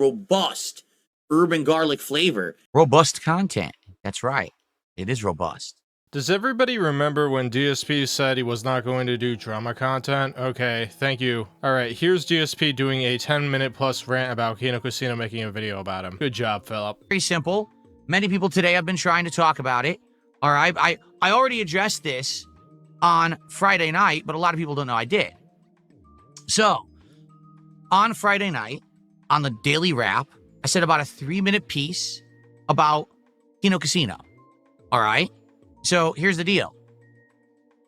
robust urban garlic flavor. Robust content. That's right. It is robust. Does everybody remember when DSP said he was not going to do drama content? Okay, thank you. Alright, here's DSP doing a 10-minute plus rant about Kino Casino making a video about him. Good job, Philip. Very simple. Many people today have been trying to talk about it. All right, I already addressed this on Friday night, but a lot of people don't know I did. So, on Friday night, on the Daily Wrap, I said about a 3-minute piece about Kino Casino. All right? So, here's the deal.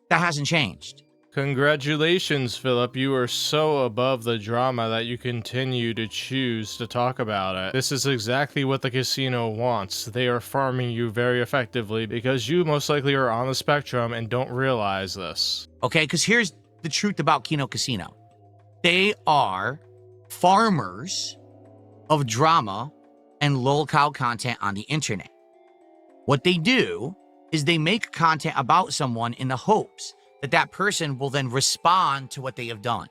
That hasn't changed. Congratulations, Philip. You are so above the drama that you continue to choose to talk about it. This is exactly what the casino wants. They are farming you very effectively because you most likely are on the spectrum and don't realize this. Okay, because here's the truth about Kino Casino. They are farmers of drama and lolcow content on the internet. What they do is they make content about someone in the hopes that that person will then respond to what they have done.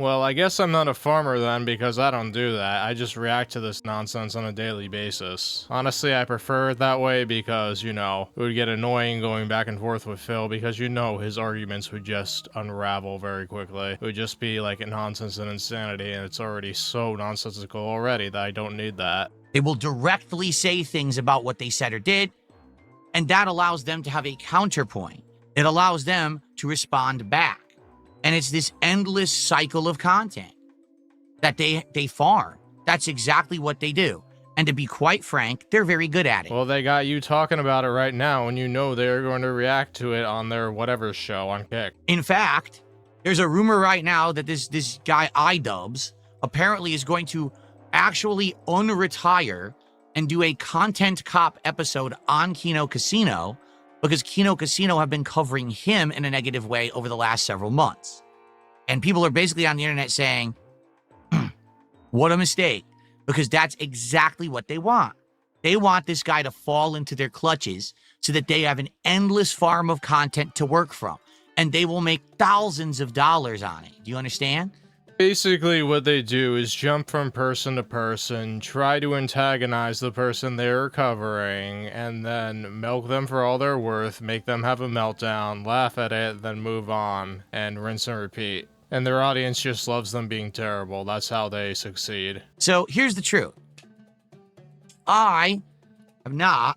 Well, I guess I'm not a farmer then because I don't do that. I just react to this nonsense on a daily basis. Honestly, I prefer it that way because, you know, it would get annoying going back and forth with Phil because, you know, his arguments would just unravel very quickly. It would just be like nonsense and insanity, and it's already so nonsensical already that I don't need that. They will directly say things about what they said or did, and that allows them to have a counterpoint. It allows them to respond back. And it's this endless cycle of content that they farm. That's exactly what they do. And to be quite frank, they're very good at it. Well, they got you talking about it right now, and you know they're going to react to it on their whatever show on Kick. In fact, there's a rumor right now that this guy iDubbbz apparently is going to actually unretire and do a Content Cop episode on Kino Casino because Kino Casino have been covering him in a negative way over the last several months. And people are basically on the internet saying, what a mistake, because that's exactly what they want. They want this guy to fall into their clutches so that they have an endless farm of content to work from, and they will make thousands of dollars on it. Do you understand? Basically, what they do is jump from person to person, try to antagonize the person they're covering, and then milk them for all they're worth, make them have a meltdown, laugh at it, then move on, and rinse and repeat. And their audience just loves them being terrible. That's how they succeed. So here's the truth. I have not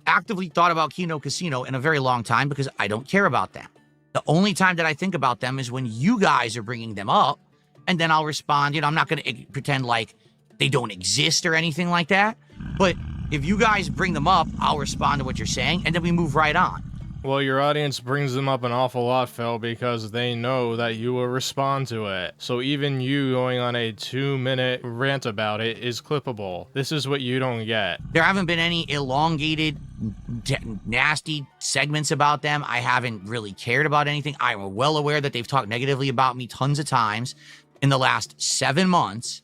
actively thought about Kino Casino in a very long time because I don't care about them. The only time that I think about them is when you guys are bringing them up, and then I'll respond. You know, I'm not going to pretend like they don't exist or anything like that. But if you guys bring them up, I'll respond to what you're saying, and then we move right on. Well, your audience brings them up an awful lot, Phil, because they know that you will respond to it. So even you going on a 2-minute rant about it is clippable. This is what you don't get. There haven't been any elongated, nasty segments about them. I haven't really cared about anything. I'm well aware that they've talked negatively about me tons of times in the last 7 months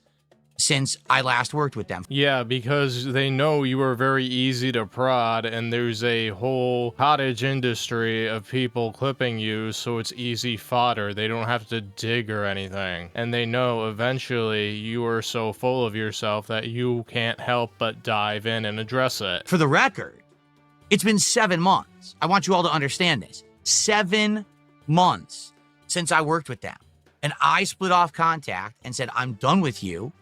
since I last worked with them. Yeah, because they know you are very easy to prod, and there's a whole cottage industry of people clipping you, so it's easy fodder. They don't have to dig or anything. And they know eventually you are so full of yourself that you can't help but dive in and address it. For the record, it's been 7 months. I want you all to understand this. 7 months since I worked with them. And I split off contact and said, I'm done with you.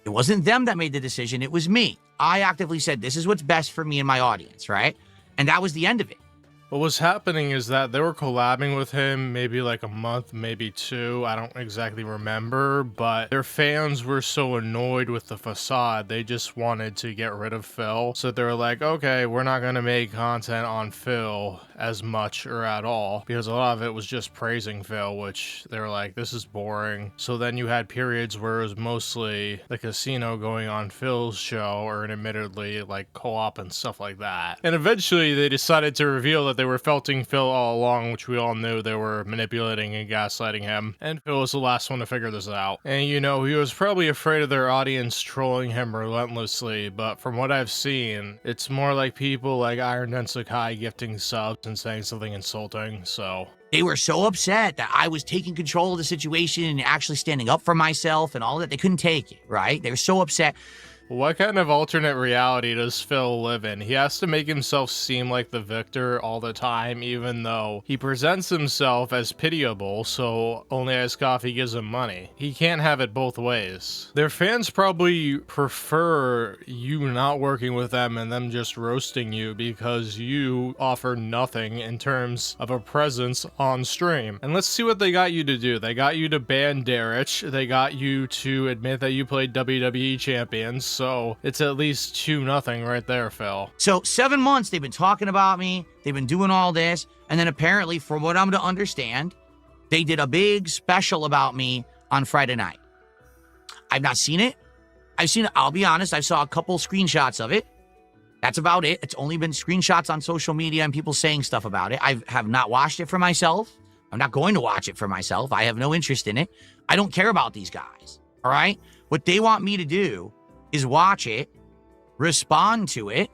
It wasn't them that made the decision. It was me. I actively said, this is what's best for me and my audience, right? And that was the end of it. What was happening is that they were collabing with him maybe like a month, maybe 2. I don't exactly remember, but their fans were so annoyed with the facade, they just wanted to get rid of Phil. So they were like, okay, we're not going to make content on Phil as much or at all, because a lot of it was just praising Phil, which they were like, this is boring. So then you had periods where it was mostly the casino going on Phil's show, or admittedly like co-op and stuff like that. And eventually they decided to reveal that they were felting Phil all along, which we all knew they were manipulating and gaslighting him. And Phil was the last one to figure this out. And you know, he was probably afraid of their audience trolling him relentlessly, but from what I've seen, it's more like people like Iron and Sakai gifting subs and saying something insulting, so... They were so upset that I was taking control of the situation and actually standing up for myself and all that. They couldn't take it, right? They were so upset What kind of alternate reality does Phil live in? He has to make himself seem like the victor all the time, even though he presents himself as pitiable, so only Iced Coffee gives him money. He can't have it both ways. Their fans probably prefer you not working with them and them just roasting you because you offer nothing in terms of a presence on stream. And let's see what they got you to do. They got you to ban Derek. They got you to admit that you played WWE champions. So it's at least 2-0 right there, Phil. So 7 months they've been talking about me. They've been doing all this. And then apparently, from what I'm to understand, they did a big special about me on Friday night. I've not seen it. I'll be honest, I saw a couple screenshots of it. That's about it. It's only been screenshots on social media and people saying stuff about it. I have not watched it for myself. I'm not going to watch it for myself. I have no interest in it. I don't care about these guys. All right? What they want me to do is watch it, respond to it,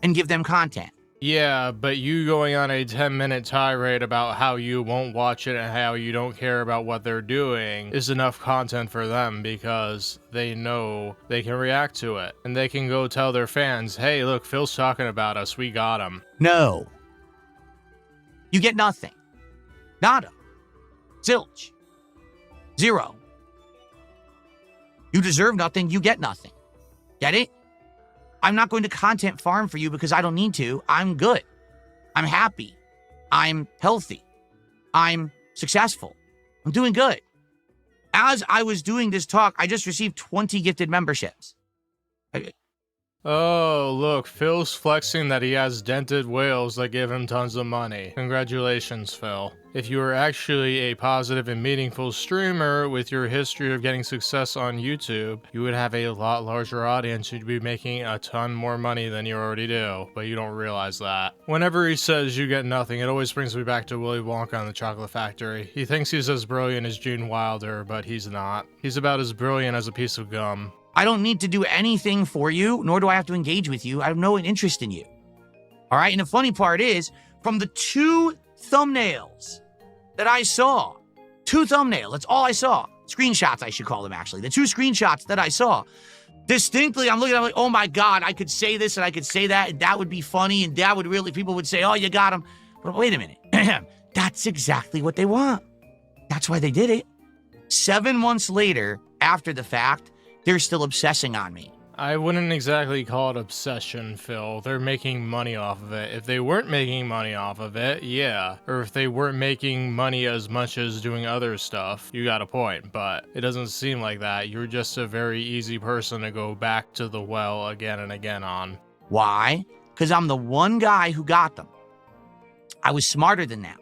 and give them content. Yeah, but you going on a 10-minute tirade about how you won't watch it and how you don't care about what they're doing is enough content for them because they know they can react to it. And they can go tell their fans, hey, look, Phil's talking about us. We got him. No. You get nothing. Nada. Zilch. Zero. You deserve nothing, you get nothing. Get it? I'm not going to content farm for you because I don't need to. I'm good. I'm happy. I'm healthy. I'm successful. I'm doing good. As I was doing this talk, I just received 20 gifted memberships. Oh, look, Phil's flexing that he has dented whales that give him tons of money. Congratulations, Phil. If you were actually a positive and meaningful streamer with your history of getting success on YouTube, you would have a lot larger audience. You'd be making a ton more money than you already do, but you don't realize that. Whenever he says you get nothing, it always brings me back to Willy Wonka and the Chocolate Factory. He thinks he's as brilliant as Gene Wilder, but he's not. He's about as brilliant as a piece of gum. I don't need to do anything for you, nor do I have to engage with you. I have no interest in you. All right? And the funny part is, from the 2 thumbnails that I saw, 2 thumbnails, that's all I saw. Screenshots, I should call them, actually. The 2 screenshots that I saw, distinctly, I'm looking at it like, oh my God, I could say this and I could say that, and that would be funny, and that would really, people would say, oh, you got him. But wait a minute. That's exactly what they want. That's why they did it. 7 months later, after the fact, they're still obsessing on me. I wouldn't exactly call it obsession, Phil. They're making money off of it. If they weren't making money off of it, yeah. Or if they weren't making money as much as doing other stuff, you got a point. But it doesn't seem like that. You're just a very easy person to go back to the well again and again on. Why? Because I'm the one guy who got them. I was smarter than them.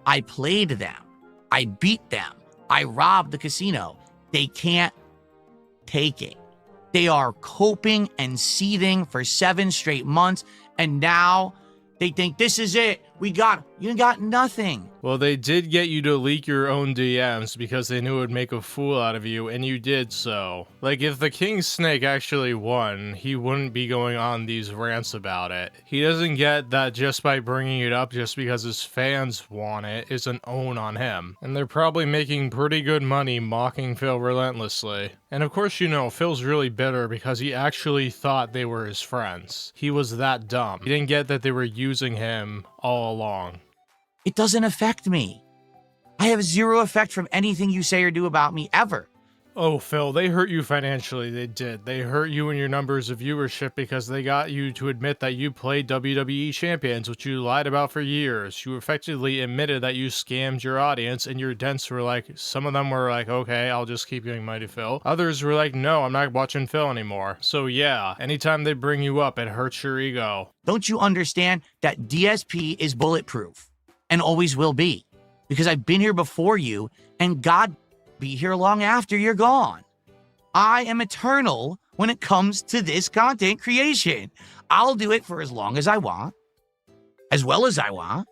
I played them. I beat them. I robbed the casino. They can't take it. They are coping and seething for 7 straight months, and now they think this is it. You got nothing. Well, they did get you to leak your own DMs because they knew it would make a fool out of you, and you did so. Like, if the King Snake actually won, he wouldn't be going on these rants about it. He doesn't get that just by bringing it up just because his fans want it is an own on him. And they're probably making pretty good money mocking Phil relentlessly. And of course, you know, Phil's really bitter because he actually thought they were his friends. He was that dumb. He didn't get that they were using him all along. It doesn't affect me. I have 0 effect from anything you say or do about me ever. Oh, Phil, they hurt you financially. They did. They hurt you in your numbers of viewership because they got you to admit that you played WWE champions, which you lied about for years. You effectively admitted that you scammed your audience, and your dents were like, some of them were like, okay, I'll just keep getting Mighty Phil. Others were like, no, I'm not watching Phil anymore. So yeah, anytime they bring you up, it hurts your ego. Don't you understand that DSP is bulletproof and always will be? Because I've been here before you, and God be here long after you're gone. I am eternal when it comes to this content creation. I'll do it for as long as I want, as well as I want,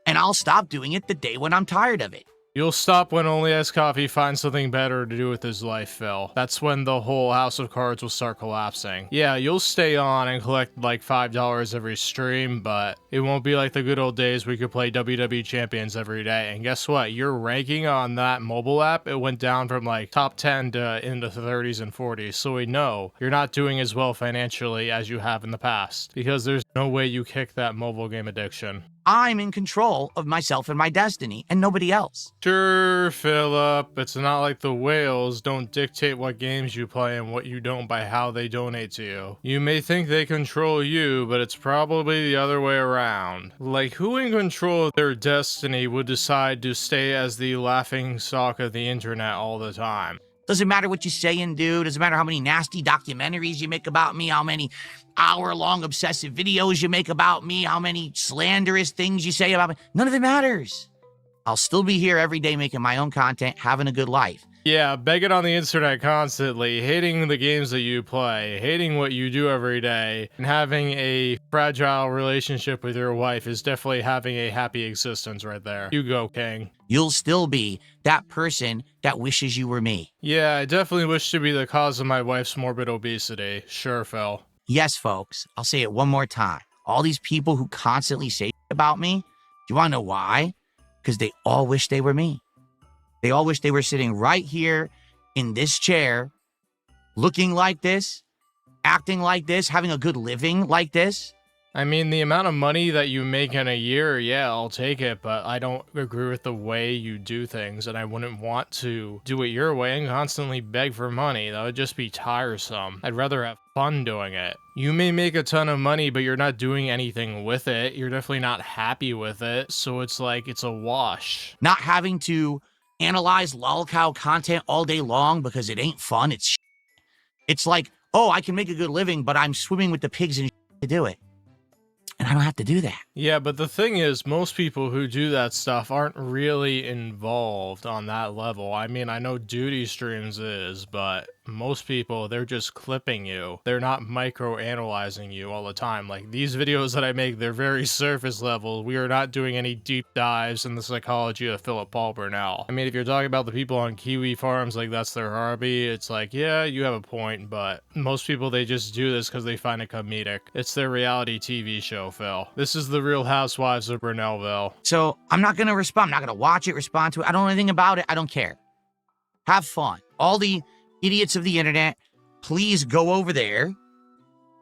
and I'll stop doing it the day when I'm tired of it. You'll stop when Only Iced Coffee finds something better to do with his life, Phil. That's when the whole house of cards will start collapsing. Yeah, you'll stay on and collect like $5 every stream, but it won't be like the good old days where you could play WWE Champions every day. And guess what? Your ranking on that mobile app, it went down from like top 10 to into the 30s and 40s. So we know you're not doing as well financially as you have in the past, because there's no way you kick that mobile game addiction. I'm in control of myself and my destiny, and nobody else. Sure, Philip, it's not like the whales don't dictate what games you play and what you don't by how they donate to you. You may think they control you, but it's probably the other way around. Like, who in control of their destiny would decide to stay as the laughing stock of the internet all the time? Doesn't matter what you say and do. Doesn't matter how many nasty documentaries you make about me, how many hour-long obsessive videos you make about me, how many slanderous things you say about me. None of it matters. I'll still be here every day making my own content, having a good life. Yeah, begging on the internet constantly, hating the games that you play, hating what you do every day, and having a fragile relationship with your wife is definitely having a happy existence right there. You go, King. You'll still be that person that wishes you were me. Yeah, I definitely wish to be the cause of my wife's morbid obesity. Sure, Phil. Yes, folks, I'll say it one more time. All these people who constantly say about me, do you want to know why? Because they all wish they were me. They all wish they were sitting right here in this chair, looking like this, acting like this, having a good living like this. I mean, the amount of money that you make in a year, yeah, I'll take it, but I don't agree with the way you do things, and I wouldn't want to do it your way and constantly beg for money. That would just be tiresome. I'd rather have fun doing it. You may make a ton of money, but you're not doing anything with it. You're definitely not happy with it, so it's like, it's a wash. Not having to analyze lolcow content all day long because it ain't fun. It's like, oh, I can make a good living, but I'm swimming with the pigs and to do it. And I don't have to do that. Yeah, but the thing is, most people who do that stuff aren't really involved on that level. I mean, I know Duty Streams is, but most people, they're just clipping you. They're not micro-analyzing you all the time. Like, these videos that I make, they're very surface level. We are not doing any deep dives in the psychology of Philip Paul Burnell. I mean, if you're talking about the people on Kiwi farms, like, that's their hobby, it's like, yeah, you have a point, but most people, they just do this because they find it comedic. It's their reality TV show, Phil. This is the Real Housewives of Burnellville. So, I'm not going to respond. I'm not going to watch it, respond to it. I don't know anything about it. I don't care. Have fun. All the idiots of the internet, please go over there.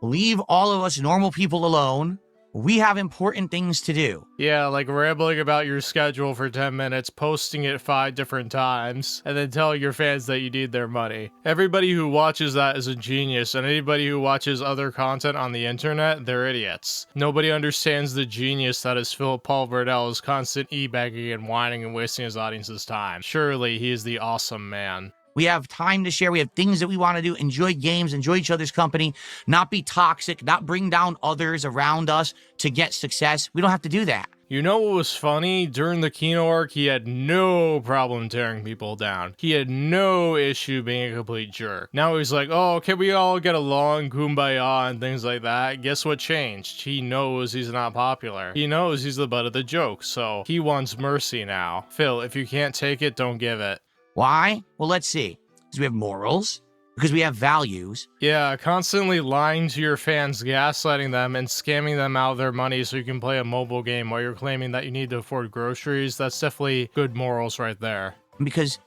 Leave all of us normal people alone. We have important things to do. Yeah, like rambling about your schedule for 10 minutes, posting it 5 different times, and then telling your fans that you need their money. Everybody who watches that is a genius, and anybody who watches other content on the internet, they're idiots. Nobody understands the genius that is Philip Paul Burnell's constant e-begging and whining and wasting his audience's time. Surely he is the awesome man. We have time to share. We have things that we want to do. Enjoy games, enjoy each other's company, not be toxic, not bring down others around us to get success. We don't have to do that. You know what was funny? During the Kino arc, he had no problem tearing people down. He had no issue being a complete jerk. Now he's like, oh, can we all get along, kumbaya, and things like that? Guess what changed? He knows he's not popular. He knows he's the butt of the joke, so he wants mercy now. Phil, if you can't take it, don't give it. Why? Well, let's see. Because we have morals, because we have values. Yeah, constantly lying to your fans, gaslighting them, and scamming them out of their money so you can play a mobile game while you're claiming that you need to afford groceries. That's definitely good morals right there. Because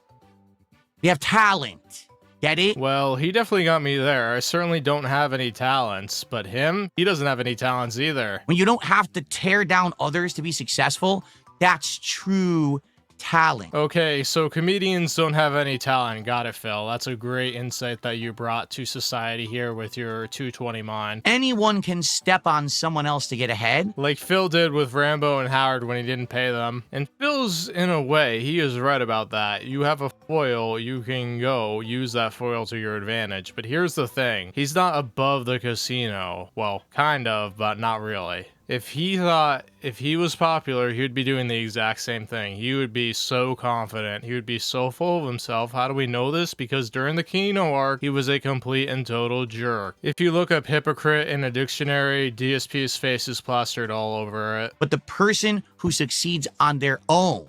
we have talent. Get it? Well, he definitely got me there. I certainly don't have any talents, but he doesn't have any talents either. When you don't have to tear down others to be successful, that's true talent. Okay, so comedians don't have any talent. Got it, Phil. That's a great insight that you brought to society here with your 220 mind. Anyone can step on someone else to get ahead. Like Phil did with Rambo and Howard when he didn't pay them. And Phil's, in a way, he is right about that. You have a foil, you can go use that foil to your advantage. But here's the thing. He's not above the casino. Well, kind of, but not really. If he was popular, he would be doing the exact same thing. He would be so confident. He would be so full of himself. How do we know this? Because during the Kino arc, he was a complete and total jerk. If you look up hypocrite in a dictionary, DSP's face is plastered all over it. But the person who succeeds on their own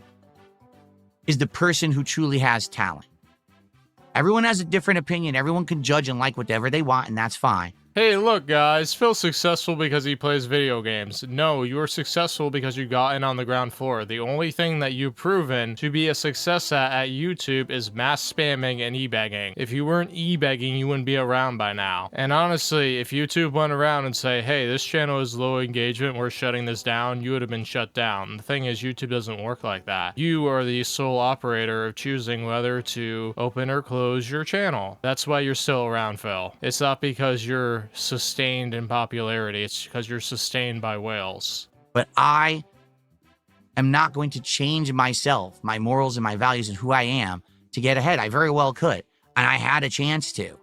is the person who truly has talent. Everyone has a different opinion. Everyone can judge and like whatever they want, and that's fine. Hey, look, guys, Phil's successful because he plays video games. No, you are successful because you got in on the ground floor. The only thing that you've proven to be a success at YouTube is mass spamming and e-begging. If you weren't e-begging, you wouldn't be around by now. And honestly, if YouTube went around and say, hey, this channel is low engagement, we're shutting this down, you would have been shut down. The thing is, YouTube doesn't work like that. You are the sole operator of choosing whether to open or close your channel. That's why you're still around, Phil. It's not because you're sustained in popularity, it's because you're sustained by whales. But I am not going to change myself, my morals and my values and who I am to get ahead. I very well could. And I had a chance to.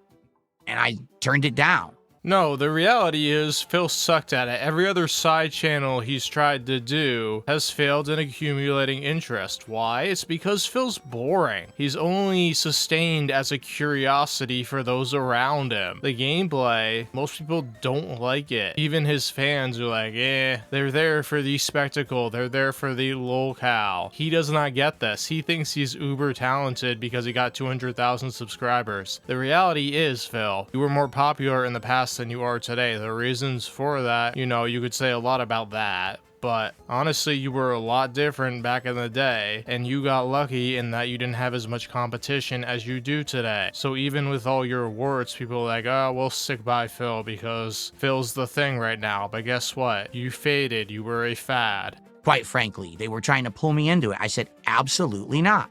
And I turned it down. No, the reality is Phil sucked at it. Every other side channel he's tried to do has failed in accumulating interest. Why? It's because Phil's boring. He's only sustained as a curiosity for those around him. The gameplay, most people don't like it. Even his fans are like, they're there for the spectacle. They're there for the lolcow. He does not get this. He thinks he's uber talented because he got 200,000 subscribers. The reality is, Phil, you were more popular in the past than you are today. The reasons for that, you know, you could say a lot about that, but honestly, you were a lot different back in the day, and you got lucky in that you didn't have as much competition as you do today. So even with all your awards, people are like, oh, we'll stick by Phil because Phil's the thing right now. But guess what? You faded. You were a fad. Quite frankly, they were trying to pull me into it. I said, absolutely not.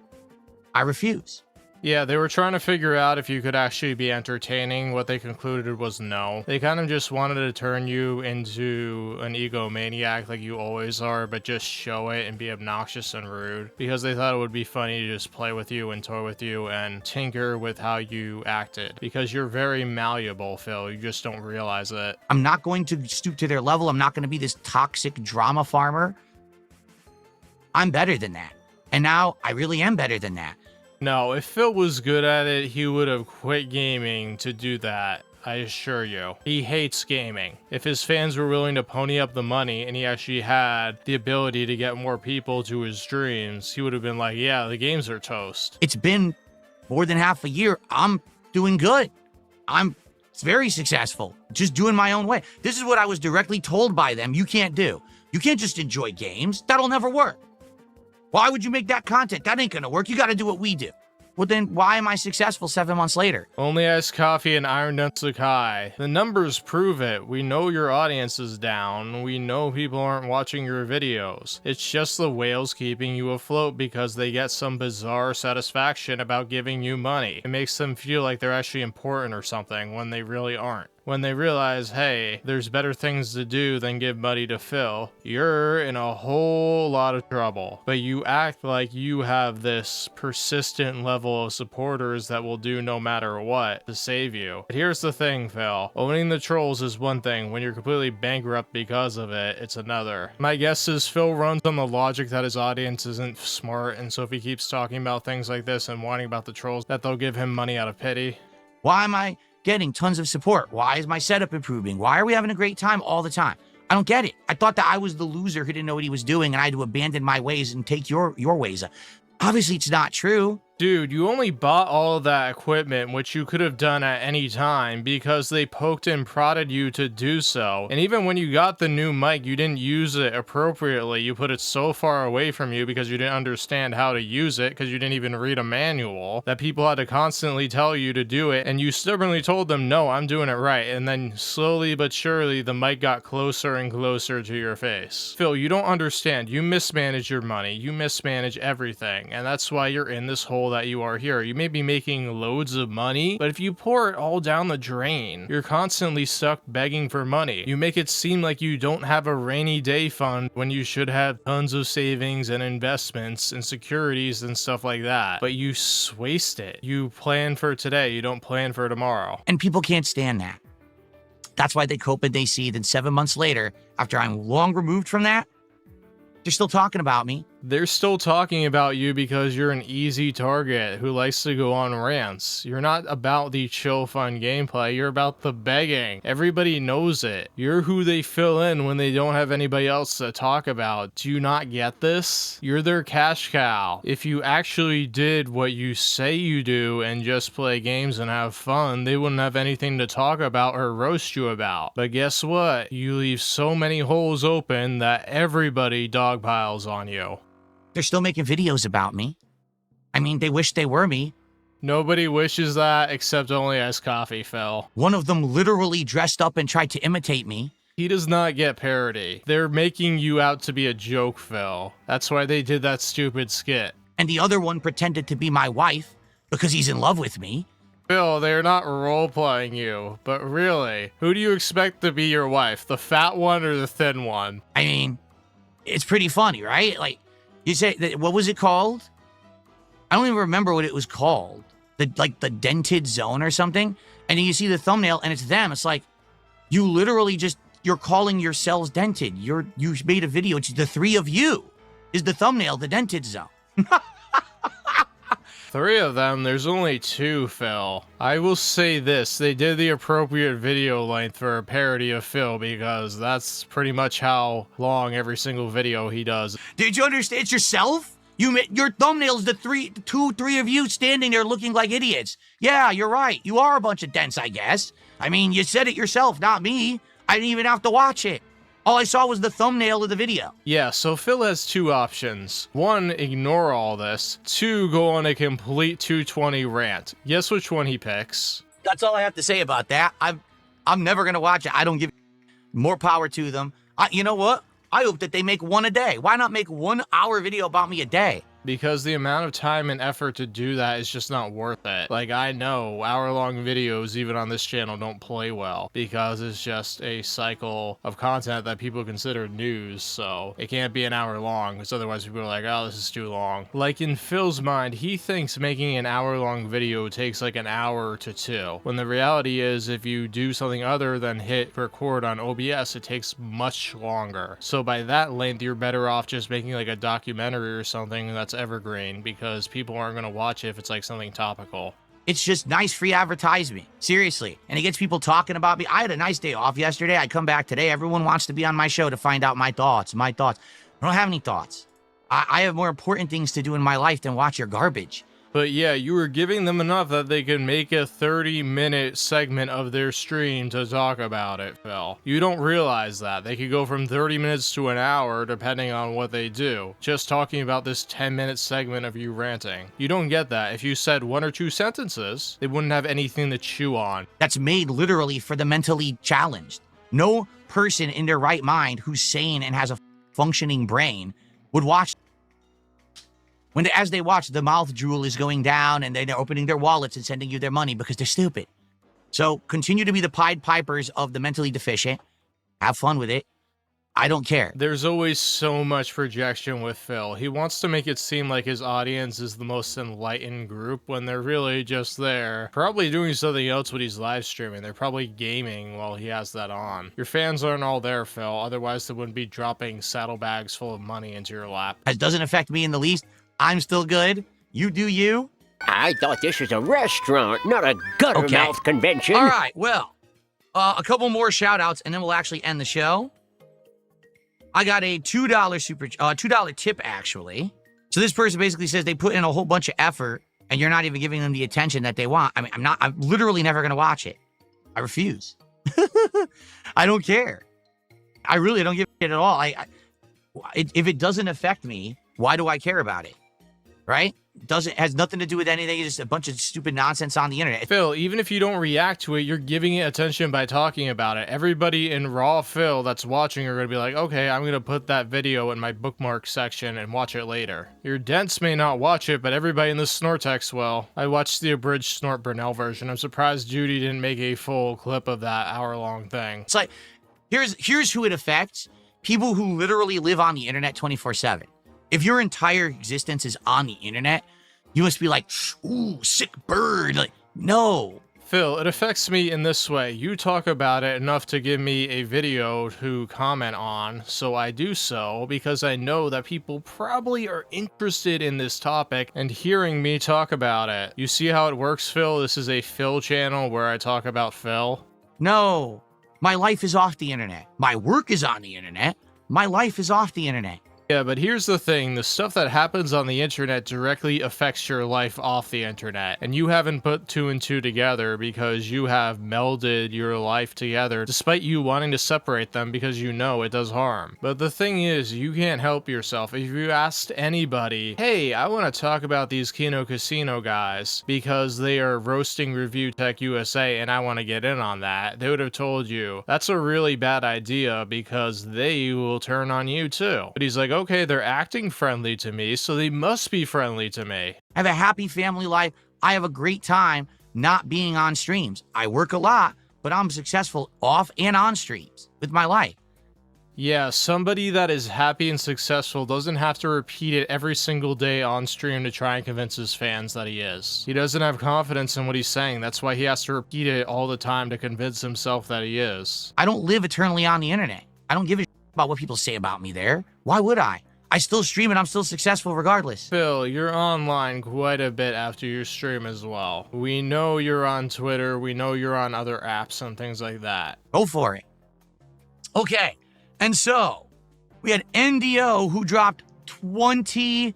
I refuse. Yeah, they were trying to figure out if you could actually be entertaining. What they concluded was no. They kind of just wanted to turn you into an egomaniac like you always are, but just show it and be obnoxious and rude because they thought it would be funny to just play with you and toy with you and tinker with how you acted because you're very malleable, Phil. You just don't realize it. I'm not going to stoop to their level. I'm not going to be this toxic drama farmer. I'm better than that. And now I really am better than that. No, if Phil was good at it, he would have quit gaming to do that. I assure you. He hates gaming. If his fans were willing to pony up the money and he actually had the ability to get more people to his streams, he would have been like, yeah, the games are toast. It's been more than half a year. I'm doing good. It's very successful. Just doing my own way. This is what I was directly told by them you can't do. You can't just enjoy games. That'll never work. Why would you make that content? That ain't gonna work. You gotta do what we do. Well, then why am I successful 7 months later? Only iced coffee and iron nuts look high. The numbers prove it. We know your audience is down. We know people aren't watching your videos. It's just the whales keeping you afloat because they get some bizarre satisfaction about giving you money. It makes them feel like they're actually important or something when they really aren't. When they realize, hey, there's better things to do than give money to Phil, you're in a whole lot of trouble. But you act like you have this persistent level of supporters that will do no matter what to save you. But here's the thing, Phil. Owning the trolls is one thing. When you're completely bankrupt because of it, it's another. My guess is Phil runs on the logic that his audience isn't smart, and so if he keeps talking about things like this and whining about the trolls, that they'll give him money out of pity. Why am I getting tons of support? Why is my setup improving? Why are we having a great time all the time? I don't get it. I thought that I was the loser who didn't know what he was doing and I had to abandon my ways and take your ways. Obviously, it's not true. Dude, you only bought all of that equipment, which you could have done at any time, because they poked and prodded you to do so. And even when you got the new mic, you didn't use it appropriately. You put it so far away from you because you didn't understand how to use it, because you didn't even read a manual, that people had to constantly tell you to do it, and you stubbornly told them, no, I'm doing it right. And then slowly but surely, the mic got closer and closer to your face. Phil, you don't understand. You mismanage your money. You mismanage everything. And that's why you're in this hole that you are here. You may be making loads of money, but if you pour it all down the drain, you're constantly stuck begging for money. You make it seem like you don't have a rainy day fund when you should have tons of savings and investments and securities and stuff like that, but you waste it. You plan for today, you don't plan for tomorrow. And people can't stand that. That's why they cope and they see. Then 7 months later, after I'm long removed from that, they're still talking about me. They're still talking about you because you're an easy target who likes to go on rants. You're not about the chill, fun gameplay. You're about the begging. Everybody knows it. You're who they fill in when they don't have anybody else to talk about. Do you not get this? You're their cash cow. If you actually did what you say you do and just play games and have fun, they wouldn't have anything to talk about or roast you about. But guess what? You leave so many holes open that everybody dogpiles on you. They're still making videos about me. I mean, they wish they were me. Nobody wishes that except only Ice Coffee, Phil. One of them literally dressed up and tried to imitate me. He does not get parody. They're making you out to be a joke, Phil. That's why they did that stupid skit. And the other one pretended to be my wife because he's in love with me. Phil, they're not role-playing you, but really, who do you expect to be your wife? The fat one or the thin one? I mean, it's pretty funny, right? Like, you say, what was it called? I don't even remember what it was called. The dented zone or something. And then you see the thumbnail and it's them. It's like, you literally just, you're calling yourselves dented. You made a video. It's the three of you is the thumbnail, the dented zone. 3 of them, there's only 2, Phil. I will say this, they did the appropriate video length for a parody of Phil because that's pretty much how long every single video he does. Did you understand? It's yourself? Your thumbnail's the three of you standing there looking like idiots. Yeah, you're right. You are a bunch of dents, I guess. I mean, you said it yourself, not me. I didn't even have to watch it. All I saw was the thumbnail of the video. Yeah, so Phil has 2 options. 1, ignore all this. 2, go on a complete 220 rant. Guess which one he picks? That's all I have to say about that. I'm never going to watch it. I don't give more power to them. You know what? I hope that they make one a day. Why not make 1 hour video about me a day? Because the amount of time and effort to do that is just not worth it. Like, I know hour-long videos, even on this channel, don't play well because it's just a cycle of content that people consider news, so it can't be an hour long because otherwise people are like, oh, this is too long. Like, in Phil's mind, he thinks making an hour-long video takes like an hour to 2, when the reality is if you do something other than hit record on OBS, it takes much longer. So by that length, you're better off just making like a documentary or something that's evergreen because people aren't going to watch it if it's like something topical. It's just nice free advertisement. Seriously. And it gets people talking about me. I had a nice day off yesterday. I come back today. Everyone wants to be on my show to find out my thoughts. I don't have any thoughts. I have more important things to do in my life than watch your garbage. But yeah, you were giving them enough that they could make a 30-minute segment of their stream to talk about it, Phil. You don't realize that. They could go from 30 minutes to an hour depending on what they do, just talking about this 10-minute segment of you ranting. You don't get that. If you said 1 or 2 sentences, they wouldn't have anything to chew on. That's made literally for the mentally challenged. No person in their right mind who's sane and has a functioning brain would watch. As they watch, the mouth drool is going down and they're opening their wallets and sending you their money because they're stupid. So continue to be the Pied Pipers of the mentally deficient. Have fun with it. I don't care. There's always so much projection with Phil. He wants to make it seem like his audience is the most enlightened group when they're really just there, probably doing something else when he's live streaming. They're probably gaming while he has that on. Your fans aren't all there, Phil. Otherwise, they wouldn't be dropping saddlebags full of money into your lap. It doesn't affect me in the least. I'm still good. You do you. I thought this was a restaurant, not a guttermouth convention. All right, well, a couple more shout-outs, and then we'll actually end the show. I got a $2 tip, actually. So this person basically says they put in a whole bunch of effort, and you're not even giving them the attention that they want. I mean, I'm literally never going to watch it. I refuse. I don't care. I really don't give a shit at all. If it doesn't affect me, why do I care about it? Right? Has nothing to do with anything. It's just a bunch of stupid nonsense on the internet. Phil, even if you don't react to it, you're giving it attention by talking about it. Everybody in Raw Phil that's watching are going to be like, okay, I'm going to put that video in my bookmark section and watch it later. Your dents may not watch it, but everybody in the Snortex will. I watched the abridged Snort Brunel version. I'm surprised Judy didn't make a full clip of that hour-long thing. It's like, here's who it affects. People who literally live on the internet 24/7. If your entire existence is on the internet, you must be like, ooh, sick bird. Like, no. Phil, it affects me in this way. You talk about it enough to give me a video to comment on, so I do so because I know that people probably are interested in this topic and hearing me talk about it. You see how it works, Phil? This is a Phil channel where I talk about Phil. No, my life is off the internet. My work is on the internet. My life is off the internet. Yeah, but here's the thing, the stuff that happens on the internet directly affects your life off the internet, and you haven't put two and two together because you have melded your life together despite you wanting to separate them because you know it does harm. But the thing is, you can't help yourself. If you asked anybody, hey, I want to talk about these Kino Casino guys because they are roasting Review Tech USA and I want to get in on that, they would have told you, that's a really bad idea because they will turn on you too. But he's like, okay, they're acting friendly to me, so they must be friendly to me. I have a happy family life. I have a great time not being on streams. I work a lot, but I'm successful off and on streams with my life. Yeah, somebody that is happy and successful doesn't have to repeat it every single day on stream to try and convince his fans that he is. He doesn't have confidence in what he's saying. That's why he has to repeat it all the time to convince himself that he is. I don't live eternally on the internet. I don't give a about what people say about me there. Why would I? I still stream and I'm still successful regardless. Phil, you're online quite a bit after your stream as well. We know you're on Twitter. We know you're on other apps and things like that. Go for it. Okay. And so we had NDO who dropped 20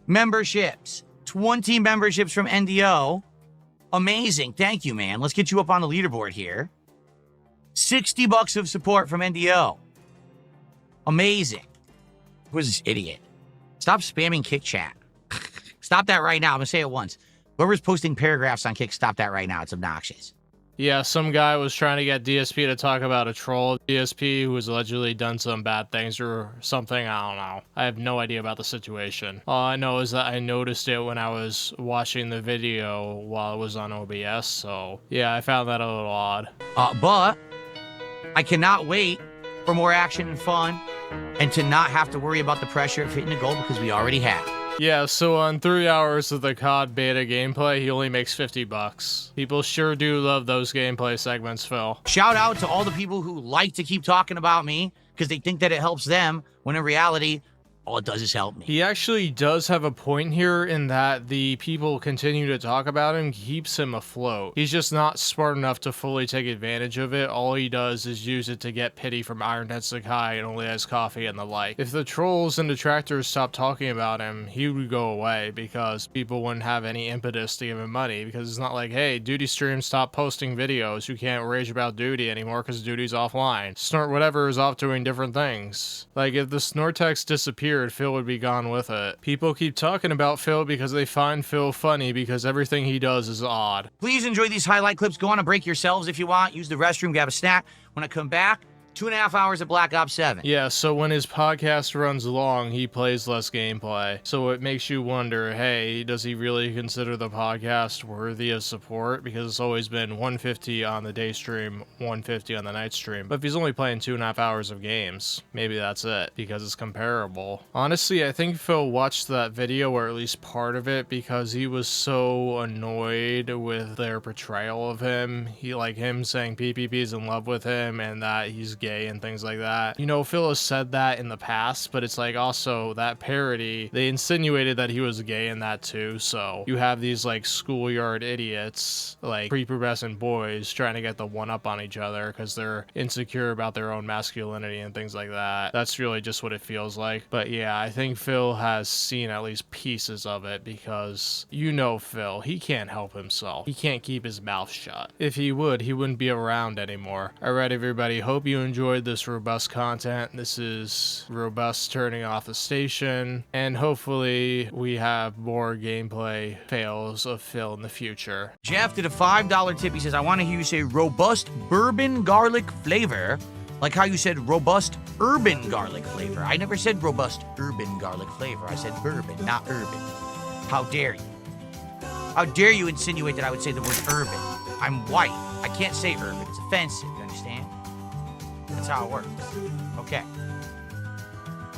memberships. 20 memberships from NDO. Amazing. Thank you, man. Let's get you up on the leaderboard here. $60 of support from NDO. Amazing. Who is this idiot? Stop spamming Kick chat. Stop that right now. I'm going to say it once. Whoever's posting paragraphs on Kick, stop that right now. It's obnoxious. Yeah, some guy was trying to get DSP to talk about a troll DSP who has allegedly done some bad things or something. I don't know. I have no idea about the situation. All I know is that I noticed it when I was watching the video while it was on OBS. So, yeah, I found that a little odd. But I cannot wait for more action and fun and to not have to worry about the pressure of hitting a goal because we already have. Yeah, so on 3 hours of the COD beta gameplay, he only makes $50. People sure do love those gameplay segments, Phil. Shout out to all the people who like to keep talking about me because they think that it helps them when in reality, all it does is help me. He actually does have a point here in that the people continue to talk about him keeps him afloat. He's just not smart enough to fully take advantage of it. All he does is use it to get pity from Iron Head Sakai and Only Has Coffee and the like. If the trolls and detractors stopped talking about him, he would go away because people wouldn't have any impetus to give him money because it's not like, hey, Duty Stream stop posting videos. You can't rage about Duty anymore because Duty's offline. Snort whatever is off doing different things. Like if the Snortex disappeared, Phil would be gone with it. People keep talking about Phil because they find Phil funny because everything he does is odd. Please enjoy these highlight clips. Go on a break yourselves if you want. Use the restroom, grab a snack. When I come back, 2.5 hours of Black Ops 7. Yeah, so when his podcast runs long, he plays less gameplay. So it makes you wonder, hey, does he really consider the podcast worthy of support? Because it's always been 150 on the day stream, 150 on the night stream. But if he's only playing 2.5 hours of games, maybe that's it, because it's comparable. Honestly, I think Phil watched that video, or at least part of it, because he was so annoyed with their portrayal of him. He, like him saying PPP's in love with him and that he's gay and things like that. You know, Phil has said that in the past, but it's like also that parody, they insinuated that he was gay in that too. So you have these like schoolyard idiots, like prepubescent boys trying to get the one up on each other because they're insecure about their own masculinity and things like that. That's really just what it feels like. But yeah, I think Phil has seen at least pieces of it because you know Phil, he can't help himself. He can't keep his mouth shut. If he would, he wouldn't be around anymore. Alright everybody, hope you enjoyed this robust content. This is Robust turning off the station, and hopefully we have more gameplay fails of Phil in the future. Jeff did a $5 tip. He says, I want to hear you say robust bourbon garlic flavor, like how you said robust urban garlic flavor. I never said robust urban garlic flavor. I said bourbon, not urban. How dare you? How dare you insinuate that I would say the word urban? I'm white. I can't say urban. It's offensive. You understand? That's how it works. Okay.